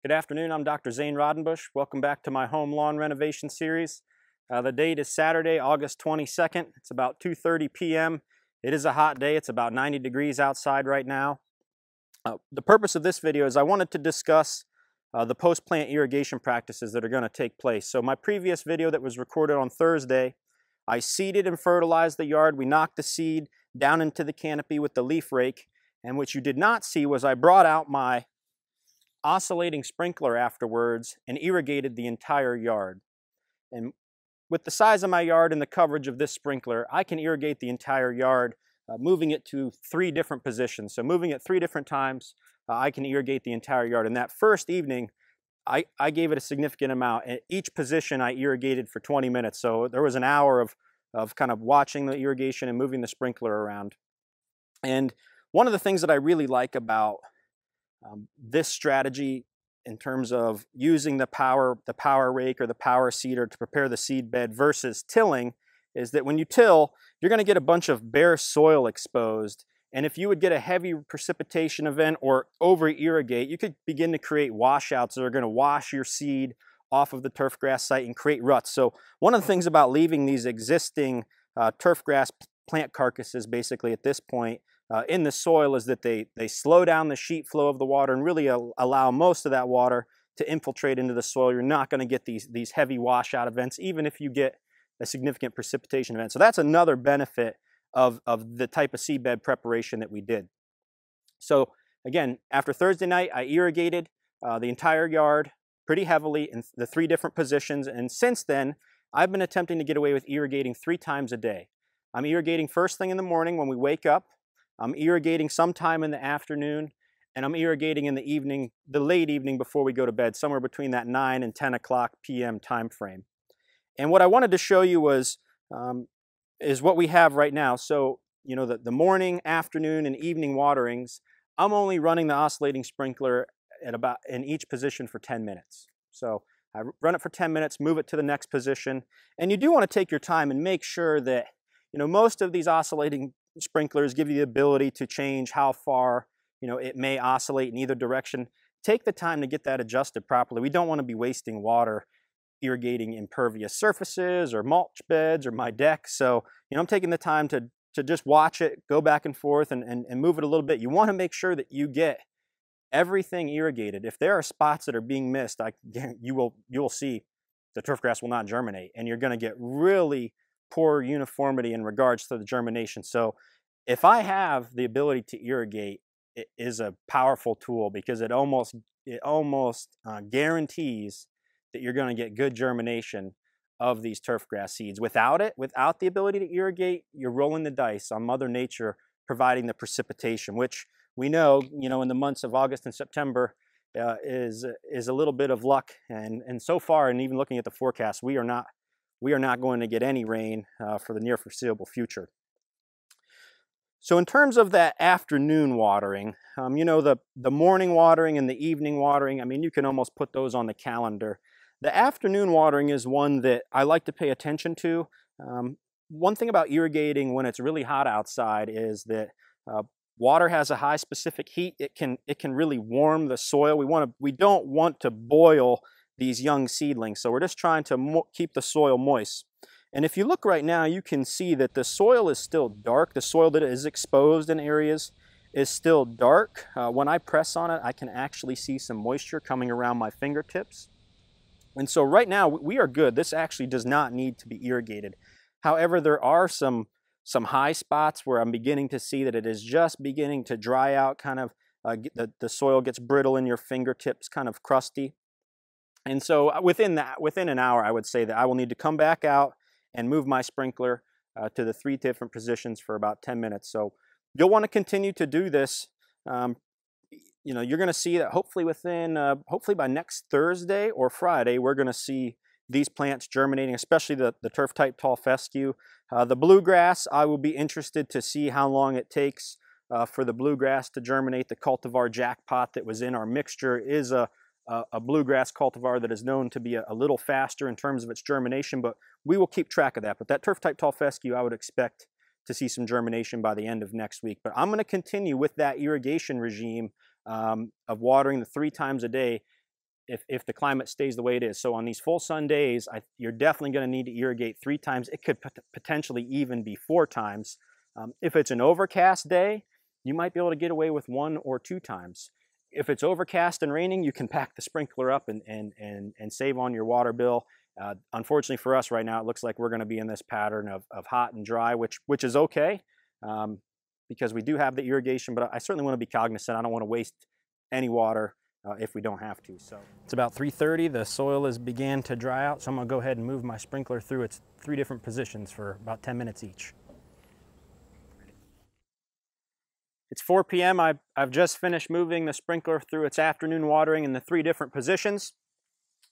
Good afternoon, I'm Dr. Zane Raudenbush. Welcome back to my home lawn renovation series. The date is Saturday, August 22nd. It's about 2:30 p.m. It is a hot day. It's about 90 degrees outside right now. The purpose of this video is I wanted to discuss the post-plant irrigation practices that are going to take place. So my previous video that was recorded on Thursday, I seeded and fertilized the yard. We knocked the seed down into the canopy with the leaf rake. And what you did not see was I brought out my oscillating sprinkler afterwards and irrigated the entire yard. And with the size of my yard and the coverage of this sprinkler, I can irrigate the entire yard, moving it to 3 different positions. So moving it 3 different times, I can irrigate the entire yard. And that first evening, I gave it a significant amount. At each position I irrigated for 20 minutes. So there was an hour of kind of watching the irrigation and moving the sprinkler around. And one of the things that I really like about this strategy in terms of using the power rake or the power seeder to prepare the seed bed versus tilling is that when you till, you're going to get a bunch of bare soil exposed. And if you would get a heavy precipitation event or over irrigate, you could begin to create washouts that are going to wash your seed off of the turf grass site and create ruts. So one of the things about leaving these existing turf grass plant carcasses basically at this point in the soil is that they slow down the sheet flow of the water and really allow most of that water to infiltrate into the soil. You're not going to get these heavy washout events, even if you get a significant precipitation event. So that's another benefit of the type of seedbed preparation that we did. So again, after Thursday night, I irrigated the entire yard pretty heavily in the 3 different positions. And since then, I've been attempting to get away with irrigating 3 times a day. I'm irrigating first thing in the morning when we wake up. I'm irrigating sometime in the afternoon, and I'm irrigating in the evening, the late evening before we go to bed, somewhere between that 9 and 10 o'clock p.m. time frame. And what I wanted to show you was is what we have right now. So, you know, the morning, afternoon, and evening waterings, I'm only running the oscillating sprinkler at about in each position for 10 minutes. So I run it for 10 minutes, move it to the next position, and you do want to take your time and make sure that, you know, most of these oscillating sprinklers give you the ability to change how far, you know, it may oscillate in either direction. Take the time to get that adjusted properly. We don't want to be wasting water irrigating impervious surfaces or mulch beds or my deck. So, you know, I'm taking the time to just watch it, go back and forth and move it a little bit. You want to make sure that you get everything irrigated. If there are spots that are being missed, you will see the turf grass will not germinate, and you're going to get really poor uniformity in regards to the germination. So if I have the ability to irrigate, it is a powerful tool because it almost guarantees that you're going to get good germination of these turf grass seeds. Without the ability to irrigate, you're rolling the dice on Mother Nature providing the precipitation, which we know, you know, in the months of August and September is a little bit of luck. And so far, and even looking at the forecast, we are not going to get any rain for the near foreseeable future. So in terms of that afternoon watering, you know, the morning watering and the evening watering, I mean, you can almost put those on the calendar. The afternoon watering is one that I like to pay attention to. One thing about irrigating when it's really hot outside is that water has a high specific heat. It can really warm the soil. We don't want to boil these young seedlings. So we're just trying to keep the soil moist. And if you look right now, you can see that the soil is still dark. The soil that is exposed in areas is still dark. When I press on it, I can actually see some moisture coming around my fingertips. And so right now we are good. This actually does not need to be irrigated. However, there are some high spots where I'm beginning to see that it is just beginning to dry out, kind of the soil gets brittle in your fingertips, kind of crusty. And so within an hour, I would say that I will need to come back out and move my sprinkler to the 3 different positions for about 10 minutes. So you'll want to continue to do this. You know, you're going to see that hopefully hopefully by next Thursday or Friday, we're going to see these plants germinating, especially the turf type tall fescue. The bluegrass, I will be interested to see how long it takes for the bluegrass to germinate. The cultivar jackpot that was in our mixture is a bluegrass cultivar that is known to be a little faster in terms of its germination, but we will keep track of that. But that turf type tall fescue, I would expect to see some germination by the end of next week. But I'm going to continue with that irrigation regime of watering the 3 times a day if the climate stays the way it is. So on these full sun days, you're definitely going to need to irrigate 3 times. It could potentially even be 4 times. If it's an overcast day, you might be able to get away with 1 or 2 times. If it's overcast and raining, you can pack the sprinkler up and save on your water bill. Unfortunately for us right now, it looks like we're going to be in this pattern of hot and dry, which is okay because we do have the irrigation, but I certainly want to be cognizant. I don't want to waste any water if we don't have to. So it's about 3:30. The soil has began to dry out, so I'm going to go ahead and move my sprinkler through its 3 different positions for about 10 minutes each. It's 4 p.m. I've just finished moving the sprinkler through its afternoon watering in the 3 different positions.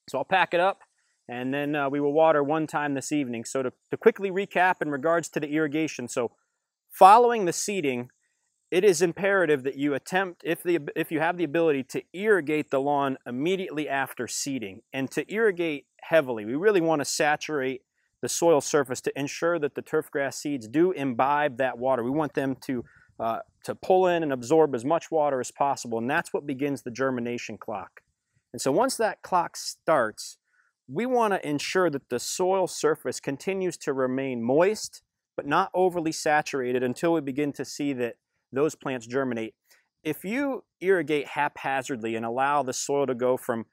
So I'll pack it up, and then we will water 1 time this evening. So to quickly recap in regards to the irrigation, so following the seeding, it is imperative that you attempt, if you have the ability, to irrigate the lawn immediately after seeding. And to irrigate heavily, we really want to saturate the soil surface to ensure that the turfgrass seeds do imbibe that water. We want them to pull in and absorb as much water as possible, and that's what begins the germination clock. And so once that clock starts, we want to ensure that the soil surface continues to remain moist, but not overly saturated until we begin to see that those plants germinate. If you irrigate haphazardly and allow the soil to go from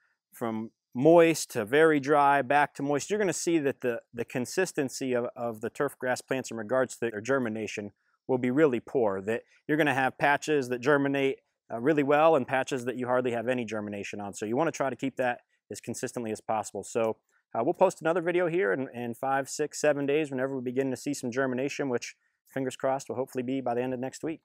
moist to very dry, back to moist, you're going to see that the consistency of the turfgrass plants in regards to their germination will be really poor. That you're going to have patches that germinate really well and patches that you hardly have any germination on. So you want to try to keep that as consistently as possible. So we'll post another video here in 5, 6, 7 days whenever we begin to see some germination, which, fingers crossed, will hopefully be by the end of next week.